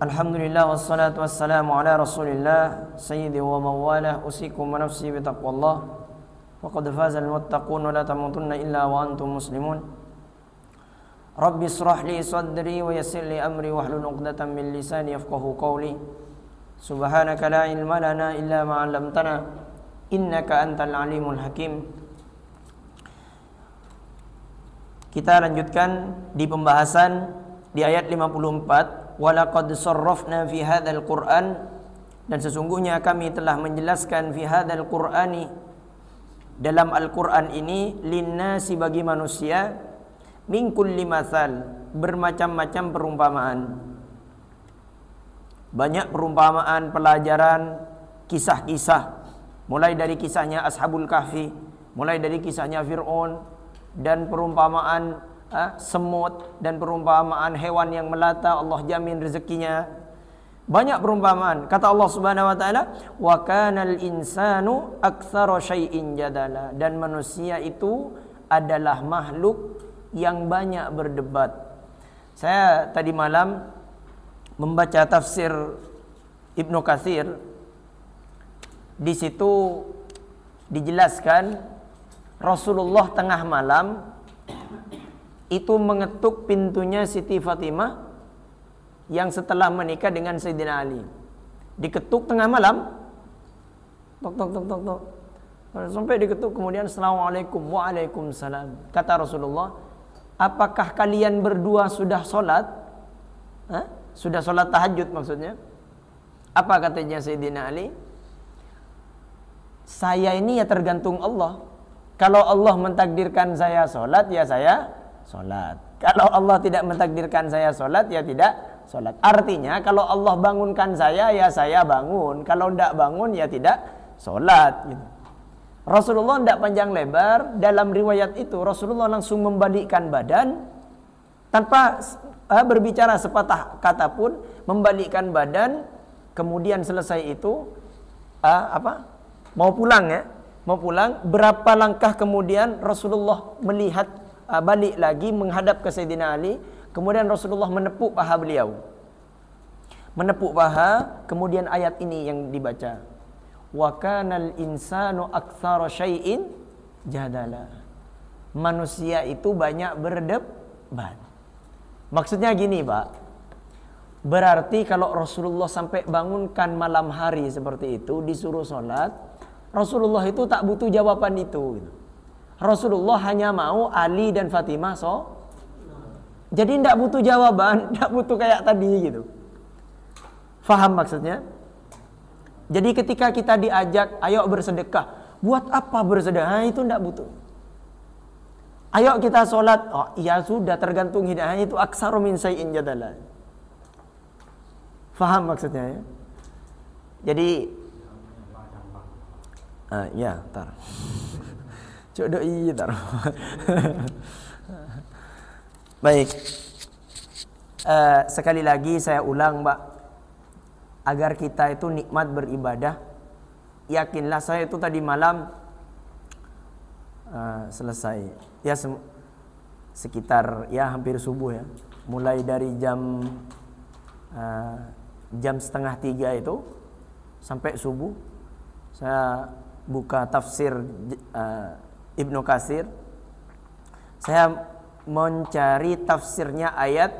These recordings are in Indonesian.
Alhamdulillah wassalatu wassalamu ala Rasulillah sayyidi wa mawalah usikum wa nafsi bi taqwallah wa qad faza al-muttaqun wa la tamutunna illa wa antum muslimun. Rabbi israh li sadri wa yassir li amri wahlul 'uqdatam min lisani yafqahu qawli. Subhanaka la ilma lana illa ma 'allamtana innaka antal alimul hakim. Kita lanjutkan di pembahasan di ayat 54. Walaqad sarrafna fi hadzal Qur'an, dan sesungguhnya kami telah menjelaskan fi hadzal Qur'ani, dalam Al-Qur'an ini, linnasi, bagi manusia, min kulli mathal, bermacam-macam perumpamaan. Banyak perumpamaan, pelajaran, kisah-kisah, mulai dari kisahnya Ashabul Kahfi, mulai dari kisahnya Fir'aun, dan perumpamaan semut, dan perumpamaan hewan yang melata, Allah jamin rezekinya. Banyak perumpamaan. Kata Allah Subhanahu wa taala, wa kanal insanu aktsara syai'in jadala, dan manusia itu adalah makhluk yang banyak berdebat. Saya tadi malam membaca tafsir Ibnu Katsir. Di situ dijelaskan Rasulullah tengah malam itu mengetuk pintunya Siti Fatimah yang setelah menikah dengan Sayyidina Ali. Diketuk tengah malam, tok tok tok tok tok, sampai diketuk, kemudian Assalamualaikum, waalaikumsalam. Kata Rasulullah, apakah kalian berdua sudah sholat? Sudah sholat tahajud maksudnya. Apa katanya Sayyidina Ali? Saya ini ya tergantung Allah. Kalau Allah mentakdirkan saya sholat, ya saya sholat. Kalau Allah tidak mentakdirkan saya sholat, ya tidak sholat. Artinya kalau Allah bangunkan saya, ya saya bangun. Kalau tidak bangun, ya tidak sholat gitu. Rasulullah tidak panjang lebar. Dalam riwayat itu Rasulullah langsung membalikkan badan tanpa berbicara sepatah kata pun, membalikkan badan. Kemudian selesai itu mau pulang ya, mau pulang. Berapa langkah kemudian Rasulullah melihat balik lagi menghadap ke Sayyidina Ali. Kemudian Rasulullah menepuk paha beliau. Menepuk paha, kemudian ayat ini yang dibaca. Wa kanal insanu aktsara syai'in jadala. Manusia itu banyak berdebat. Maksudnya gini, Pak. Berarti kalau Rasulullah sampai bangunkan malam hari seperti itu, disuruh sholat, Rasulullah itu tak butuh jawaban itu gitu. Rasulullah hanya mau Ali dan Fatimah jadi tidak butuh jawaban, tidak butuh kayak tadi gitu. Faham maksudnya? Jadi ketika kita diajak, ayo bersedekah, buat apa bersedekah? Itu tidak butuh. Ayo kita sholat, oh ya sudah, tergantung hidayah, itu aksaru min syai'in jadala. Faham maksudnya ya? Jadi ya, tar. Coba tar. Baik. Sekali lagi saya ulang, Mbak, agar kita itu nikmat beribadah. Yakinlah, saya itu tadi malam selesai ya sekitar ya hampir subuh ya. Mulai dari jam 2:30 itu sampai subuh saya buka tafsir Ibnu Katsir. Saya mencari tafsirnya ayat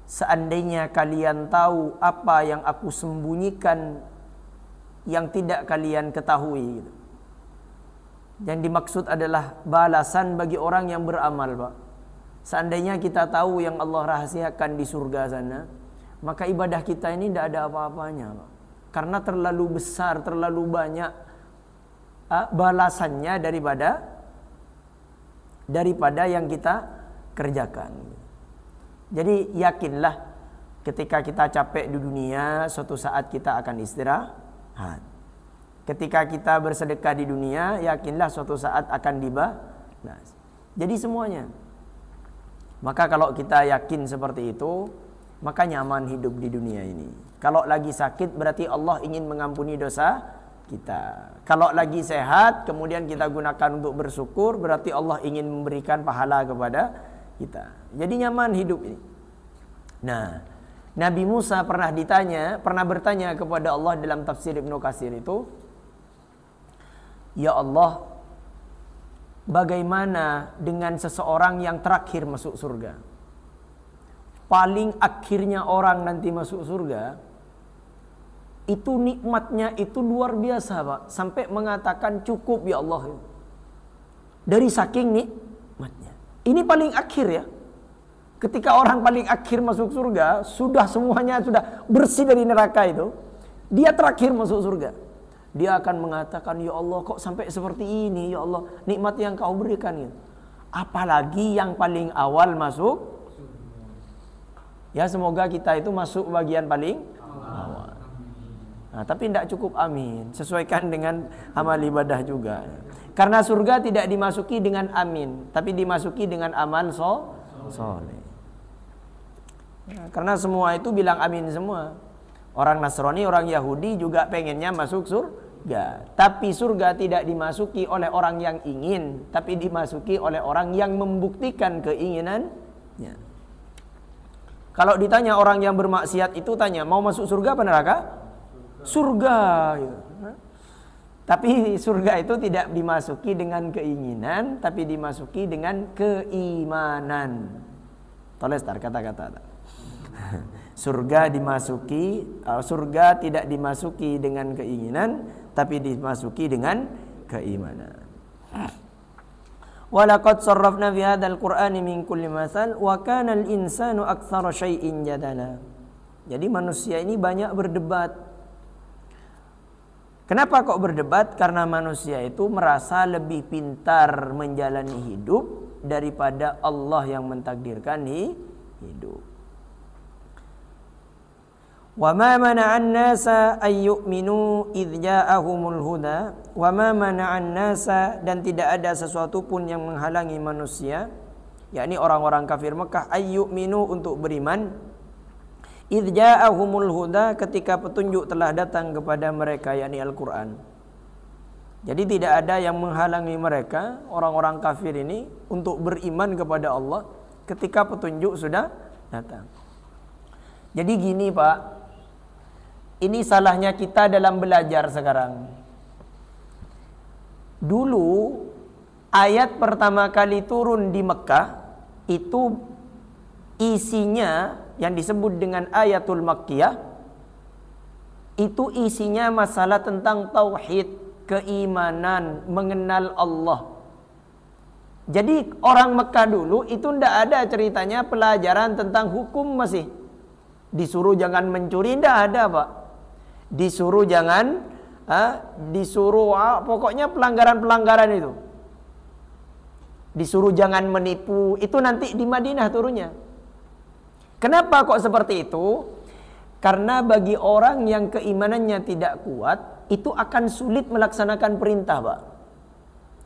seandainya kalian tahu apa yang aku sembunyikan yang tidak kalian ketahui gitu. Yang dimaksud adalah balasan bagi orang yang beramal, Pak. Seandainya kita tahu yang Allah rahasiakan di surga sana, maka ibadah kita ini tidak ada apa-apanya, Pak. Karena terlalu besar, terlalu banyak balasannya daripada yang kita kerjakan. Jadi yakinlah, ketika kita capek di dunia, suatu saat kita akan istirahat. Ketika kita bersedekah di dunia, yakinlah suatu saat akan dibalas. Jadi semuanya. Maka kalau kita yakin seperti itu, maka nyaman hidup di dunia ini. Kalau lagi sakit, berarti Allah ingin mengampuni dosa kita. Kalau lagi sehat, kemudian kita gunakan untuk bersyukur, berarti Allah ingin memberikan pahala kepada kita. Jadi nyaman hidup ini. Nah, Nabi Musa pernah bertanya kepada Allah dalam tafsir Ibnu Katsir itu, ya Allah, bagaimana dengan seseorang yang terakhir masuk surga? Paling akhirnya orang nanti masuk surga, itu nikmatnya itu luar biasa, Pak. Sampai mengatakan cukup ya Allah. Dari saking nikmatnya. Ini paling akhir ya. Ketika orang paling akhir masuk surga, sudah semuanya sudah bersih dari neraka itu, dia terakhir masuk surga. Dia akan mengatakan, ya Allah kok sampai seperti ini, ya Allah nikmat yang kau berikan itu. Apalagi yang paling awal masuk. Ya semoga kita itu masuk bagian paling awal. Nah, tapi tidak cukup amin. Sesuaikan dengan amal ibadah juga. Karena surga tidak dimasuki dengan amin, tapi dimasuki dengan amal soleh. Ya, karena semua itu bilang amin semua. Orang Nasrani, orang Yahudi juga pengennya masuk surga. Tapi surga tidak dimasuki oleh orang yang ingin, tapi dimasuki oleh orang yang membuktikan keinginannya. Kalau ditanya orang yang bermaksiat itu tanya, mau masuk surga apa neraka? Surga. Tapi surga itu tidak dimasuki dengan keinginan, tapi dimasuki dengan keimanan. Tulis kata-kata. Surga tidak dimasuki dengan keinginan, tapi dimasuki dengan keimanan. Walaqad sarrafna fi hadzal qur'ani min kulli masal wa kana al-insanu aktsara syai'in jadala. Jadi manusia ini banyak berdebat. Kenapa kok berdebat? Karena manusia itu merasa lebih pintar menjalani hidup daripada Allah yang mentakdirkan hidup. Wa ma mana'an nasa ay yu'minu idh ja'ahumul huda wa ma mana'an nasa, dan tidak ada sesuatu pun yang menghalangi manusia, yakni orang-orang kafir Mekah, ay yu'minu untuk beriman, idh ja'ahumul huda ketika petunjuk telah datang kepada mereka, yakni Al-Qur'an. Jadi tidak ada yang menghalangi mereka, orang-orang kafir ini, untuk beriman kepada Allah ketika petunjuk sudah datang. Jadi gini Pak, ini salahnya kita dalam belajar sekarang. Dulu ayat pertama kali turun di Mekah itu isinya yang disebut dengan ayatul makkiyah, itu isinya masalah tentang tauhid, keimanan, mengenal Allah. Jadi orang Mekah dulu itu tidak ada ceritanya pelajaran tentang hukum masih. Disuruh jangan mencuri, tidak ada Pak. Disuruh jangan, pokoknya pelanggaran-pelanggaran itu. Disuruh jangan menipu, itu nanti di Madinah turunnya. Kenapa kok seperti itu? Karena bagi orang yang keimanannya tidak kuat, itu akan sulit melaksanakan perintah Pak.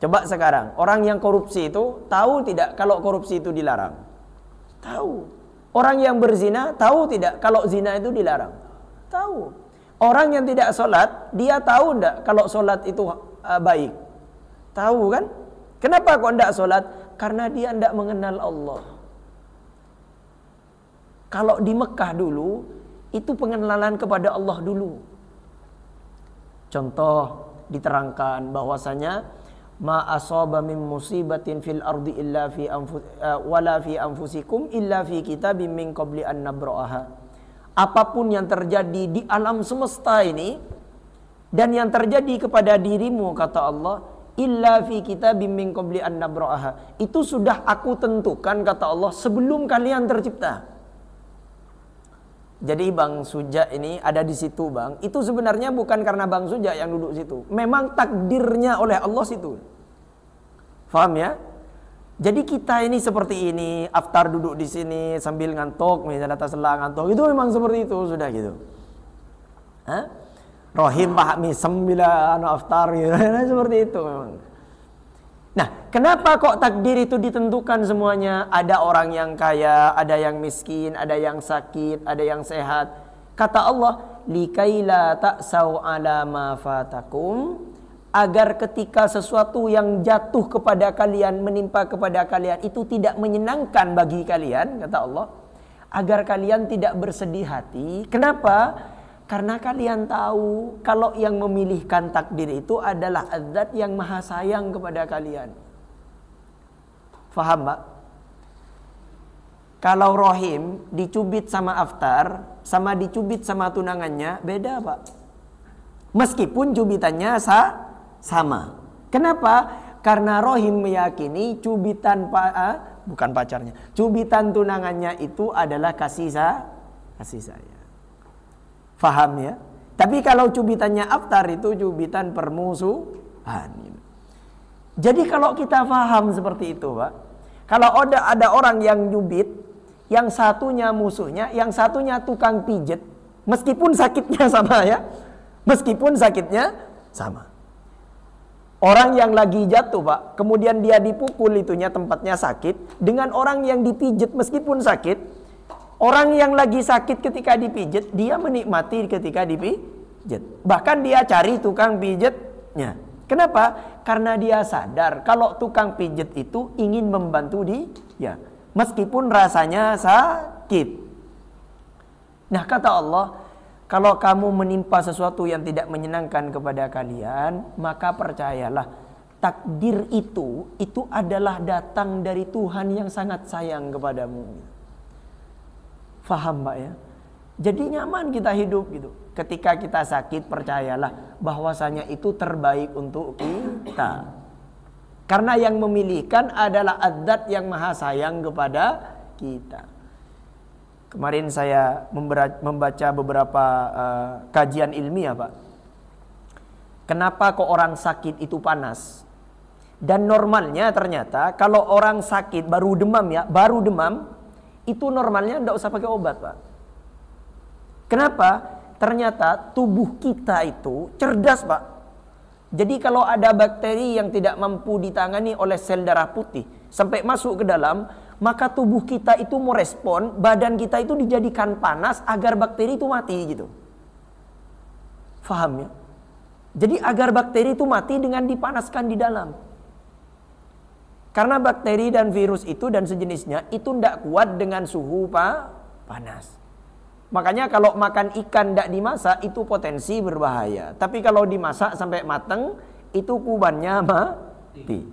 Coba sekarang, orang yang korupsi itu tahu tidak kalau korupsi itu dilarang? Tahu. Orang yang berzina tahu tidak kalau zina itu dilarang? Tahu. Orang yang tidak sholat, dia tahu tidak kalau sholat itu baik? Tahu kan? Kenapa kok tidak sholat? Karena dia tidak mengenal Allah. Kalau di Mekah dulu, itu pengenalan kepada Allah dulu. Contoh diterangkan bahwasanya ma asaba min musibatin fil ardi illa fi wala fi anfusikum illa fi kitabim min qabli an nabra'aha. Apapun yang terjadi di alam semesta ini dan yang terjadi kepada dirimu, kata Allah, illa fi kitabim min qabli an nabra'aha. Itu sudah aku tentukan, kata Allah, sebelum kalian tercipta. Jadi Bang Suja ini ada di situ Bang, itu sebenarnya bukan karena Bang Suja yang duduk situ. Memang takdirnya oleh Allah situ. Faham ya? Jadi kita ini seperti ini, aftar duduk di sini sambil ngantuk, misalnya atas selang ngantuk, itu memang seperti itu, sudah gitu. Rohim Pak Misem bila aftar gitu, seperti itu memang. Nah, kenapa kok takdir itu ditentukan semuanya? Ada orang yang kaya, ada yang miskin, ada yang sakit, ada yang sehat. Kata Allah, likaila ta'sau ala ma fatakum, agar ketika sesuatu yang jatuh kepada kalian, menimpa kepada kalian, itu tidak menyenangkan bagi kalian, kata Allah. agar kalian tidak bersedih hati. Kenapa? Karena kalian tahu kalau yang memilihkan takdir itu adalah Zat yang maha sayang kepada kalian. Faham, Pak? Kalau Rohim dicubit sama Aftar, sama dicubit sama tunangannya, beda, Pak. Meskipun cubitannya sama. Kenapa? Karena Rohim meyakini cubitan bukan pacarnya, cubitan tunangannya itu adalah kasih sayang. Faham ya? Tapi kalau cubitannya Aftar itu cubitan permusuhan. Jadi kalau kita faham seperti itu, Pak. Kalau ada orang yang nyubit, yang satunya musuhnya, yang satunya tukang pijet, meskipun sakitnya sama ya. Meskipun sakitnya sama. Orang yang lagi jatuh, Pak, kemudian dia dipukul itunya tempatnya sakit, dengan orang yang dipijet meskipun sakit. Orang yang lagi sakit ketika dipijet, dia menikmati ketika dipijet. Bahkan dia cari tukang pijetnya. Kenapa? Karena dia sadar kalau tukang pijet itu ingin membantu dia, meskipun rasanya sakit. Nah, kata Allah, kalau kamu menimpa sesuatu yang tidak menyenangkan kepada kalian, maka percayalah, takdir itu adalah datang dari Tuhan yang sangat sayang kepadamu. Faham, Pak ya? Jadi nyaman kita hidup gitu. Ketika kita sakit, percayalah bahwasanya itu terbaik untuk kita. Karena yang memilihkan adalah Zat yang maha sayang kepada kita. Kemarin saya membaca beberapa kajian ilmiah, Pak. Kenapa kok orang sakit itu panas? Dan normalnya ternyata kalau orang sakit baru demam, itu normalnya tidak usah pakai obat, Pak. Kenapa? Ternyata tubuh kita itu cerdas, Pak. Jadi kalau ada bakteri yang tidak mampu ditangani oleh sel darah putih sampai masuk ke dalam, maka tubuh kita itu merespon, badan kita itu dijadikan panas agar bakteri itu mati gitu. Faham ya? Jadi agar bakteri itu mati dengan dipanaskan di dalam. Karena bakteri dan virus itu dan sejenisnya itu tidak kuat dengan suhu panas. Makanya kalau makan ikan tidak dimasak itu potensi berbahaya. Tapi kalau dimasak sampai matang itu kubannya mati.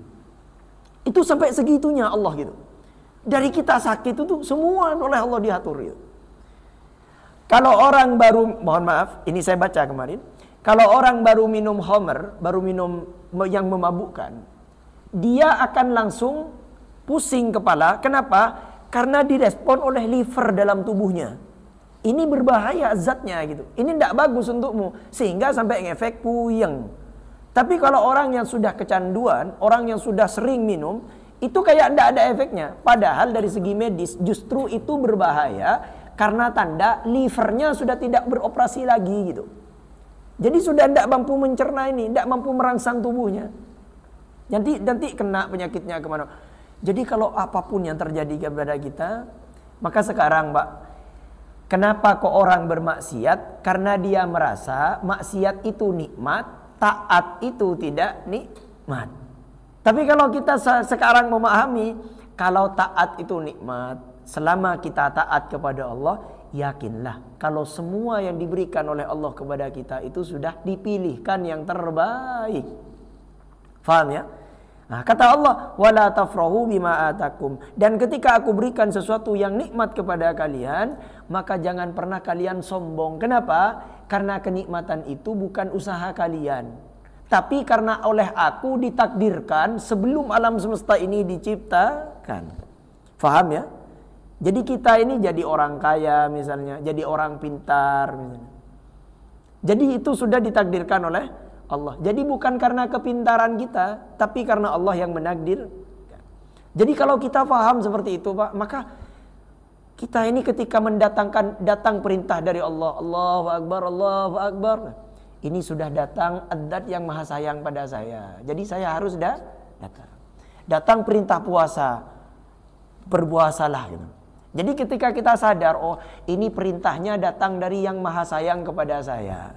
Itu sampai segitunya Allah gitu. Dari kita sakit itu semua oleh Allah diatur gitu. Kalau orang baru, mohon maaf, ini saya baca kemarin. Kalau orang baru minum khamr, baru minum yang memabukkan, dia akan langsung pusing kepala. Kenapa? Karena direspon oleh liver dalam tubuhnya. Ini berbahaya zatnya gitu. Ini tidak bagus untukmu. Sehingga sampai ngefek puyeng. Tapi kalau orang yang sudah kecanduan, orang yang sudah sering minum, itu kayak tidak ada efeknya. Padahal dari segi medis justru itu berbahaya. Karena tanda livernya sudah tidak beroperasi lagi gitu. Jadi sudah tidak mampu mencerna ini, tidak mampu merangsang tubuhnya. Nanti kena penyakitnya kemana. Jadi kalau apapun yang terjadi kepada kita, maka sekarang, Pak, kenapa kok orang bermaksiat? Karena dia merasa maksiat itu nikmat, taat itu tidak nikmat. Tapi kalau kita sekarang memahami, kalau taat itu nikmat, selama kita taat kepada Allah, yakinlah kalau semua yang diberikan oleh Allah kepada kita itu sudah dipilihkan yang terbaik. Faham ya? Nah, kata Allah, wala tafrahu bima atakum. Dan ketika aku berikan sesuatu yang nikmat kepada kalian, maka jangan pernah kalian sombong. Kenapa? Karena kenikmatan itu bukan usaha kalian, tapi karena oleh aku ditakdirkan sebelum alam semesta ini diciptakan. Faham ya? Jadi kita ini jadi orang kaya misalnya, jadi orang pintar misalnya. Jadi itu sudah ditakdirkan oleh Allah. Jadi bukan karena kepintaran kita, tapi karena Allah yang menakdir. Jadi kalau kita paham seperti itu, Pak, maka kita ini ketika datang perintah dari Allah, Allahu Akbar, Allahu Akbar, ini sudah datang Zat yang maha sayang pada saya. Jadi saya harus datang. Datang perintah puasa, berpuasalah gitu. Jadi ketika kita sadar, oh ini perintahnya datang dari yang maha sayang kepada saya,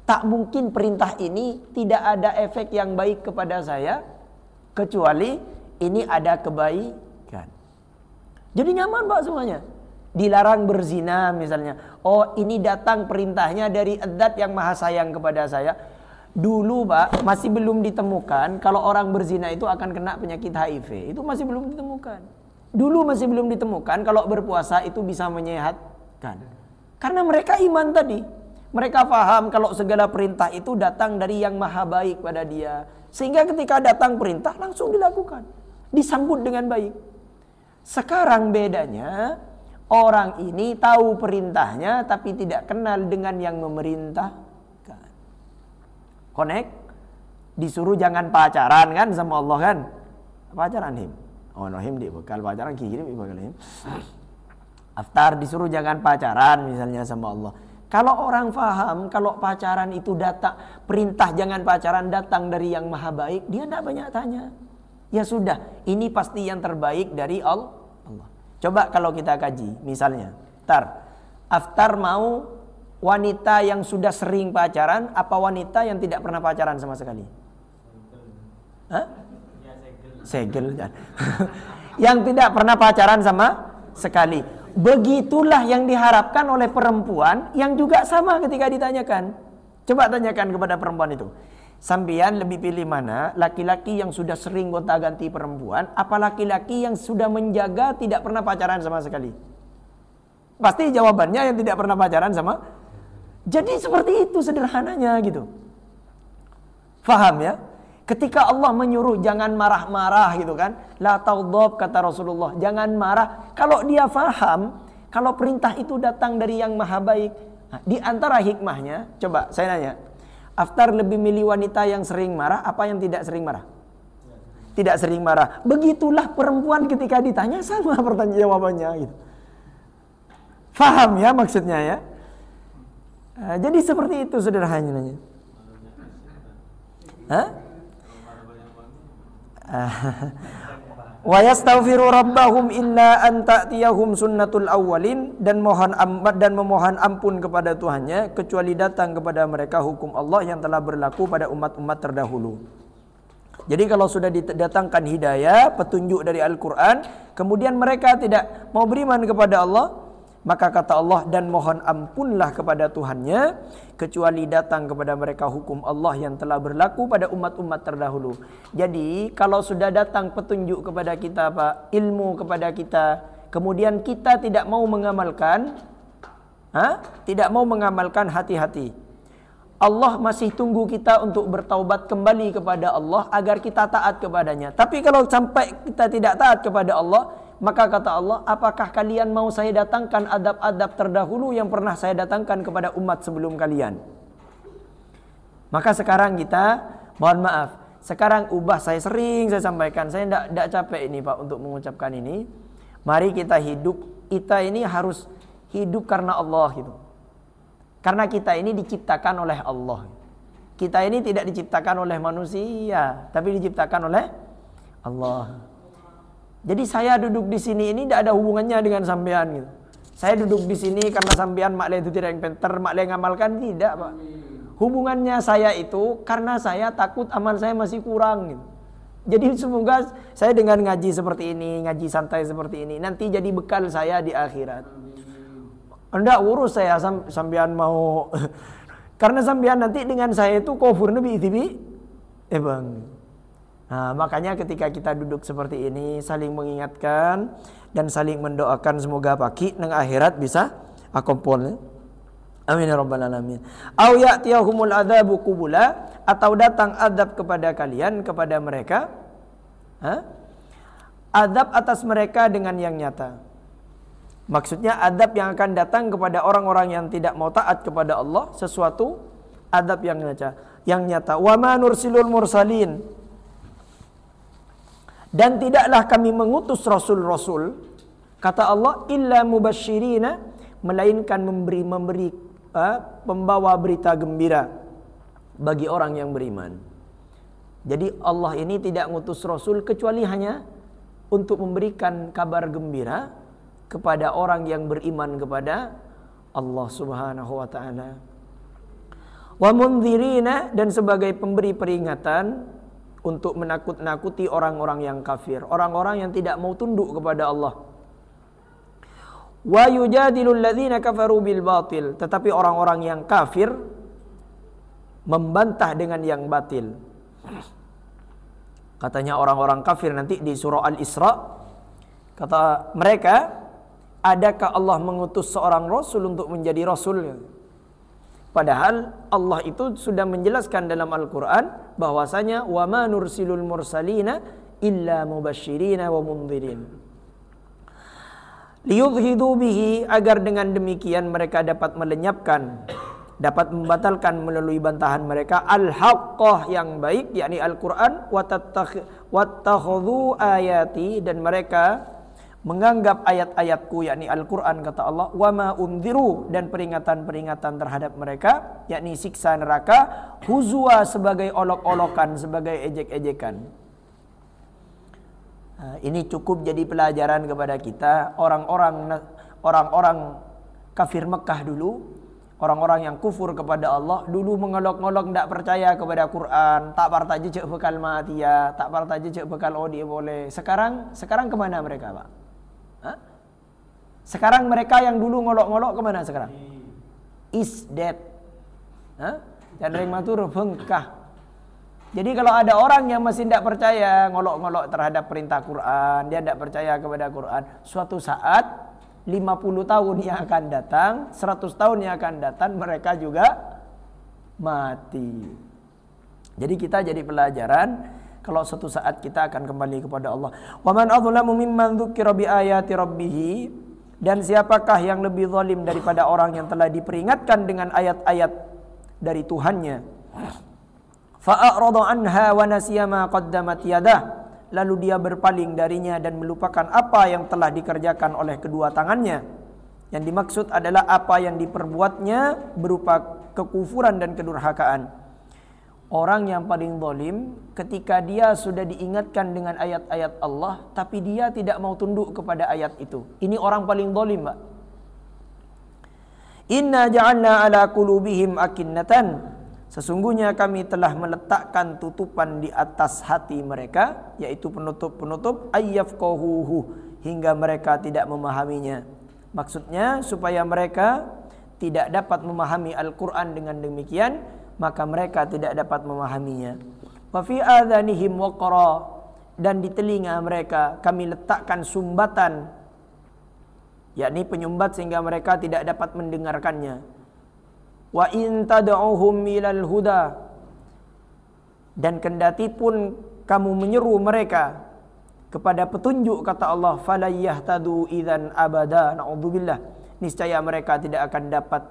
tak mungkin perintah ini tidak ada efek yang baik kepada saya kecuali ini ada kebaikan. Jadi nyaman, Pak, semuanya. dilarang berzina misalnya. Oh, ini datang perintahnya dari zat yang maha sayang kepada saya. Dulu Pak, masih belum ditemukan kalau orang berzina itu akan kena penyakit HIV. Itu masih belum ditemukan. Dulu masih belum ditemukan kalau berpuasa itu bisa menyehatkan. Karena mereka iman tadi. Mereka paham kalau segala perintah itu datang dari yang maha baik pada dia. Sehingga ketika datang perintah langsung dilakukan. Disambut dengan baik. Sekarang bedanya, orang ini tahu perintahnya tapi tidak kenal dengan yang memerintahkan. Connect, disuruh jangan pacaran kan sama Allah kan? Pacaran him. Oh no him di bekal pacaran kirim bekal him. Aftar disuruh jangan pacaran misalnya sama Allah. Kalau orang faham kalau pacaran itu datang, perintah jangan pacaran datang dari yang maha baik, dia tidak banyak tanya. Ya sudah, ini pasti yang terbaik dari Allah. Coba kalau kita kaji, misalnya, Aftar mau wanita yang sudah sering pacaran, apa wanita yang tidak pernah pacaran sama sekali? Hah? Segel. Yang tidak pernah pacaran sama sekali. Begitulah yang diharapkan oleh perempuan yang juga sama ketika ditanyakan. Coba tanyakan kepada perempuan itu. Sampian lebih pilih mana? Laki-laki yang sudah sering gonta-ganti perempuan, apa laki-laki yang sudah menjaga tidak pernah pacaran sama sekali? Pasti jawabannya yang tidak pernah pacaran sama. Jadi seperti itu sederhananya gitu. Faham ya? Ketika Allah menyuruh jangan marah-marah gitu kan. La taudhab kata Rasulullah, jangan marah. Kalau dia faham, kalau perintah itu datang dari yang maha baik. Nah, di antara hikmahnya, coba saya nanya. Aftar lebih milih wanita yang sering marah apa yang tidak sering marah? Tidak sering marah. Begitulah perempuan ketika ditanya sama pertanyaan jawabannya gitu. Faham ya maksudnya ya? Jadi seperti itu sederhananya. Hah? Wa yastaghfiru rabbahum illa an ta'tiyahum sunnatul awwalin, dan memohon ampun kepada Tuhannya kecuali datang kepada mereka hukum Allah yang telah berlaku pada umat-umat terdahulu. Jadi kalau sudah didatangkan hidayah, petunjuk dari Al-Qur'an, kemudian mereka tidak mau beriman kepada Allah, maka kata Allah, dan mohon ampunlah kepada Tuhannya kecuali datang kepada mereka hukum Allah yang telah berlaku pada umat-umat terdahulu. Jadi kalau sudah datang petunjuk kepada kita Pak, ilmu kepada kita, kemudian kita tidak mau mengamalkan, hati-hati. Allah masih tunggu kita untuk bertaubat kembali kepada Allah agar kita taat kepadanya. Tapi kalau sampai kita tidak taat kepada Allah, maka kata Allah, apakah kalian mau saya datangkan adab-adab terdahulu yang pernah saya datangkan kepada umat sebelum kalian? Maka sekarang kita, mohon maaf, sekarang saya sering sampaikan, saya tidak capek ini Pak untuk mengucapkan ini. Mari kita ini harus hidup karena Allah gitu. Karena kita ini diciptakan oleh Allah. Kita ini tidak diciptakan oleh manusia, tapi diciptakan oleh Allah. Jadi saya duduk di sini ini tidak ada hubungannya dengan sampean gitu. Saya duduk di sini karena sampean maklum itu tidak yang pintar, maklum ngamalkan, tidak Pak. Hubungannya saya itu karena saya takut amal saya masih kurang gitu. Jadi semoga saya dengan ngaji seperti ini, ngaji santai seperti ini, nanti jadi bekal saya di akhirat. Enggak urus saya sampean mau karena sampean nanti dengan saya itu kufur nabi bang. Nah, makanya ketika kita duduk seperti ini saling mengingatkan dan saling mendoakan semoga pagi nang akhirat bisa akompol. Amin ya rabbal alamin. Au ya'tiyahumul adzabu qubula, atau datang adab kepada kalian, kepada mereka. Adab atas mereka dengan yang nyata. Maksudnya adab yang akan datang kepada orang-orang yang tidak mau taat kepada Allah, sesuatu adab yang nyata. Wa ma nursilul mursalin, dan tidaklah kami mengutus rasul-rasul, kata Allah, illa mubasyirina, melainkan memberi pembawa berita gembira bagi orang yang beriman. Jadi Allah ini tidak mengutus rasul kecuali hanya untuk memberikan kabar gembira kepada orang yang beriman kepada Allah Subhanahu wa taala. Wa mundzirina, dan sebagai pemberi peringatan untuk menakut-nakuti orang-orang yang kafir, orang-orang yang tidak mau tunduk kepada Allah. Wa yujadilul ladzina kafaru bil batil, tetapi orang-orang yang kafir membantah dengan yang batil. Katanya orang-orang kafir nanti di surah Al-Isra, kata mereka, adakah Allah mengutus seorang rasul untuk menjadi rasul? Padahal Allah itu sudah menjelaskan dalam Al-Quran bahwasanya wa ma nursilul mursalina illa mubasyirina wa mundhirin. Liyudhidu bihi, agar dengan demikian mereka dapat melenyapkan, dapat membatalkan melalui bantahan mereka al-haqqah yang baik, yakni Al-Quran, wattakhudhu ayati, dan mereka menganggap ayat-ayatku, yakni Al-Quran, kata Allah, wa ma unziru, dan peringatan-peringatan terhadap mereka, yakni siksa neraka, huzwa, sebagai olok-olokan, sebagai ejek-ejekan. Ini cukup jadi pelajaran kepada kita. Orang-orang kafir Mekah dulu, orang-orang yang kufur kepada Allah dulu, mengolok-olok, tidak percaya kepada Quran, tak parta jejak bekal mati ya, tak parta jejak bekal odi boleh. Sekarang kemana mereka, Pak? Hah? Sekarang mereka yang dulu ngolok-ngolok kemana sekarang? Is dead. Jangan matur bengkah. Jadi kalau ada orang yang masih tidak percaya, ngolok-ngolok terhadap perintah Quran, dia tidak percaya kepada Quran, suatu saat 50 tahun yang akan datang, 100 tahun yang akan datang, mereka juga mati. Jadi kita jadi pelajaran kalau suatu saat kita akan kembali kepada Allah. Wa man adzlamu mimman dzukira bi ayati rabbih, dan siapakah yang lebih zalim daripada orang yang telah diperingatkan dengan ayat-ayat dari Tuhannya. Fa'arada anha wa nasiya ma qaddamat yadah, lalu dia berpaling darinya dan melupakan apa yang telah dikerjakan oleh kedua tangannya. Yang dimaksud adalah apa yang diperbuatnya berupa kekufuran dan kedurhakaan. Orang yang paling zalim ketika dia sudah diingatkan dengan ayat-ayat Allah, tapi dia tidak mau tunduk kepada ayat itu. Ini orang paling zalim, Pak. Inna ja'alna ala qulubihim akinnatan, sesungguhnya kami telah meletakkan tutupan di atas hati mereka, yaitu penutup-penutup, ayyafqahuhu, hingga mereka tidak memahaminya. Maksudnya supaya mereka tidak dapat memahami Al-Quran dengan demikian, maka mereka tidak dapat memahaminya. Wa fi adhanihim waqra, dan di telinga mereka kami letakkan sumbatan, yakni penyumbat sehingga mereka tidak dapat mendengarkannya. Wa in tad'uhum ilal huda, dan kendati pun kamu menyeru mereka kepada petunjuk, kata Allah, falayahtadu idzan abada, naudzubillah, niscaya mereka tidak akan dapat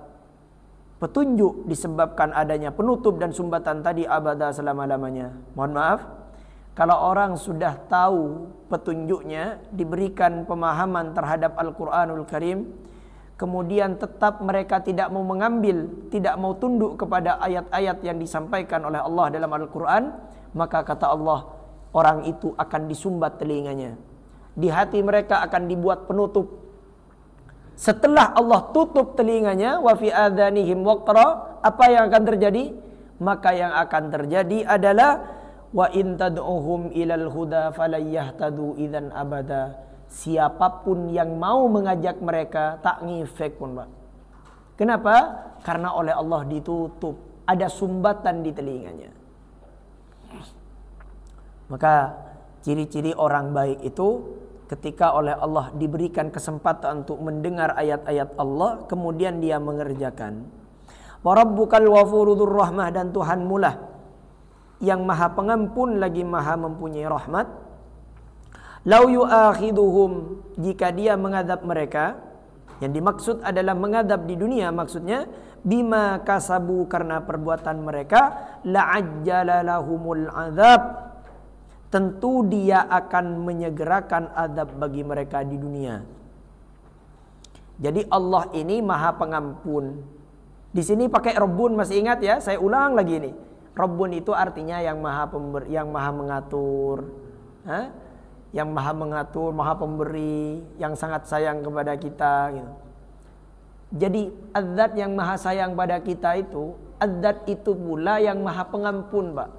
petunjuk disebabkan adanya penutup dan sumbatan tadi, abada, selama-lamanya. Mohon maaf, kalau orang sudah tahu petunjuknya, diberikan pemahaman terhadap Al-Quranul Karim, kemudian tetap mereka tidak mau mengambil, tidak mau tunduk kepada ayat-ayat yang disampaikan oleh Allah dalam Al-Quran, maka kata Allah, orang itu akan disumbat telinganya. Di hati mereka akan dibuat penutup. Setelah Allah tutup telinganya, wa fi adhanihim waqra, apa yang akan terjadi? Maka yang akan terjadi adalah wa in tad'uhum ilal huda falayahtadu idzan abada. Siapapun yang mau mengajak mereka tak ngefek pun, Pak. Kenapa? Karena oleh Allah ditutup, ada sumbatan di telinganya. Maka ciri-ciri orang baik itu ketika oleh Allah diberikan kesempatan untuk mendengar ayat-ayat Allah, kemudian dia mengerjakan. Wa rabbukal ghafurur rahmah, dan Tuhanmu lah yang maha pengampun lagi maha mempunyai rahmat. Lau yu'akhiduhum, jika dia mengadab mereka, yang dimaksud adalah mengadab di dunia, maksudnya bima kasabu, karena perbuatan mereka, la'ajjala lahumul azab, tentu dia akan menyegerakan azab bagi mereka di dunia. Jadi Allah ini maha pengampun. Di sini pakai Rabbun, masih ingat ya? Saya ulang lagi nih. Rabbun itu artinya yang maha mengatur. Yang maha mengatur, maha pemberi, yang sangat sayang kepada kita gitu. Jadi Az-Zat yang maha sayang pada kita itu, Az-Zat itu pula yang maha pengampun, Pak.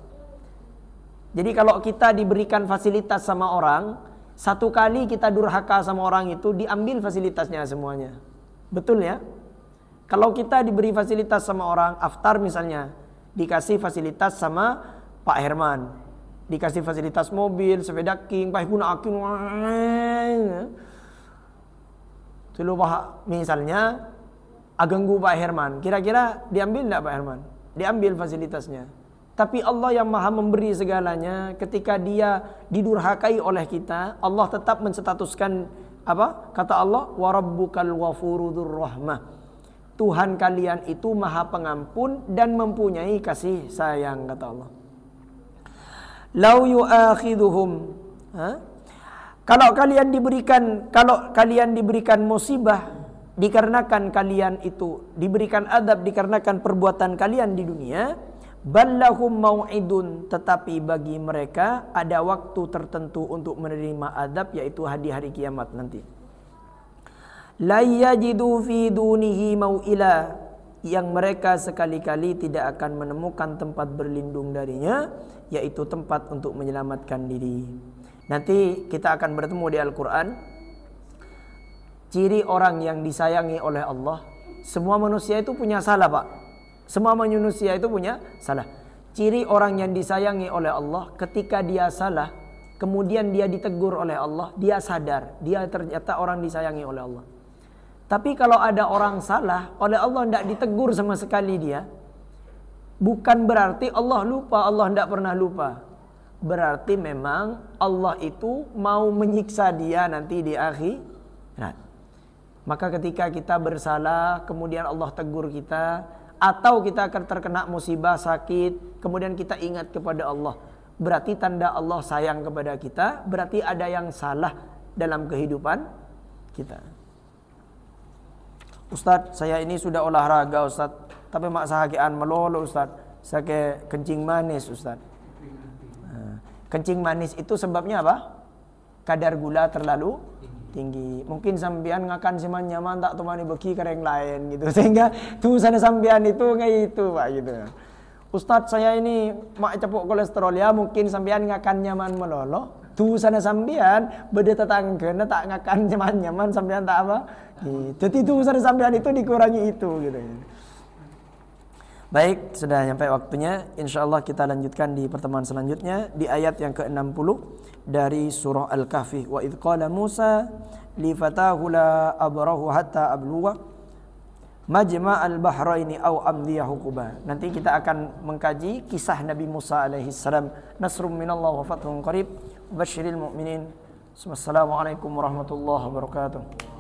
Jadi kalau kita diberikan fasilitas sama orang, Satu kali kita durhaka sama orang itu, diambil fasilitasnya semuanya. Betul ya? Kalau kita diberi fasilitas sama orang, aftar misalnya, dikasih fasilitas sama Pak Herman, dikasih fasilitas mobil, sepeda king, guna akin, misalnya aganggu Pak Herman, kira-kira diambil tidak Pak Herman? Diambil fasilitasnya. Tapi Allah yang maha memberi segalanya, ketika dia didurhakai oleh kita, Allah tetap menstatuskan apa? Kata Allah, wa rabbukal ghafuru dzurrahmah. Tuhan kalian itu maha pengampun dan mempunyai kasih sayang, kata Allah. Lau yu'akhiduhum, kalau kalian diberikan musibah dikarenakan kalian itu diberikan adab dikarenakan perbuatan kalian di dunia, ballahum mau'idun, tetapi bagi mereka ada waktu tertentu untuk menerima adab, yaitu di hari kiamat nanti. La yajidu fi dunihi mau'ila, yang mereka sekali-kali tidak akan menemukan tempat berlindung darinya, yaitu tempat untuk menyelamatkan diri. Nanti kita akan bertemu di Al-Quran. Ciri orang yang disayangi oleh Allah, semua manusia itu punya salah, Pak. Semua manusia itu punya salah. Ciri orang yang disayangi oleh Allah, ketika dia salah, kemudian dia ditegur oleh Allah, dia sadar, dia ternyata orang disayangi oleh Allah. Tapi kalau ada orang salah, oleh Allah tidak ditegur sama sekali dia, bukan berarti Allah lupa, Allah tidak pernah lupa. Berarti memang Allah itu mau menyiksa dia nanti di akhirat. Maka ketika kita bersalah, kemudian Allah tegur kita, atau kita akan terkena musibah, sakit, kemudian kita ingat kepada Allah, berarti tanda Allah sayang kepada kita, berarti ada yang salah dalam kehidupan kita. Ustaz, saya ini sudah olahraga Ustaz, tapi mak sahakian melolo Ustaz, saya kencing manis Ustaz. Kencing manis itu sebabnya apa? Kadar gula terlalu tinggi. Mungkin sambian ngakan siman nyaman tak temani beki ke yang lain gitu. Sehingga tulisan sambian itu kayak itu Pak gitu. Ustadz saya ini mak cepuk kolesterol ya, mungkin sambian ngakan nyaman melolo. Tulisan sambian beda tetangga tak ngakan nyaman sambian tak apa. Gitu. Jadi tulisan sambian itu dikurangi itu gitu. Baik, sudah sampai waktunya. InsyaAllah kita lanjutkan di pertemuan selanjutnya di ayat yang ke-60 dari surah Al-Kahfi. Wa idh qala Musa li fatahu la abrahu hatta abluwa majma' al-bahraini aw amdiya hukuba. Nanti kita akan mengkaji kisah Nabi Musa alaihi salam. Nasrum minallah wa fathun qarib. Basyiril mu'minin. Wassalamualaikum warahmatullahi wabarakatuh.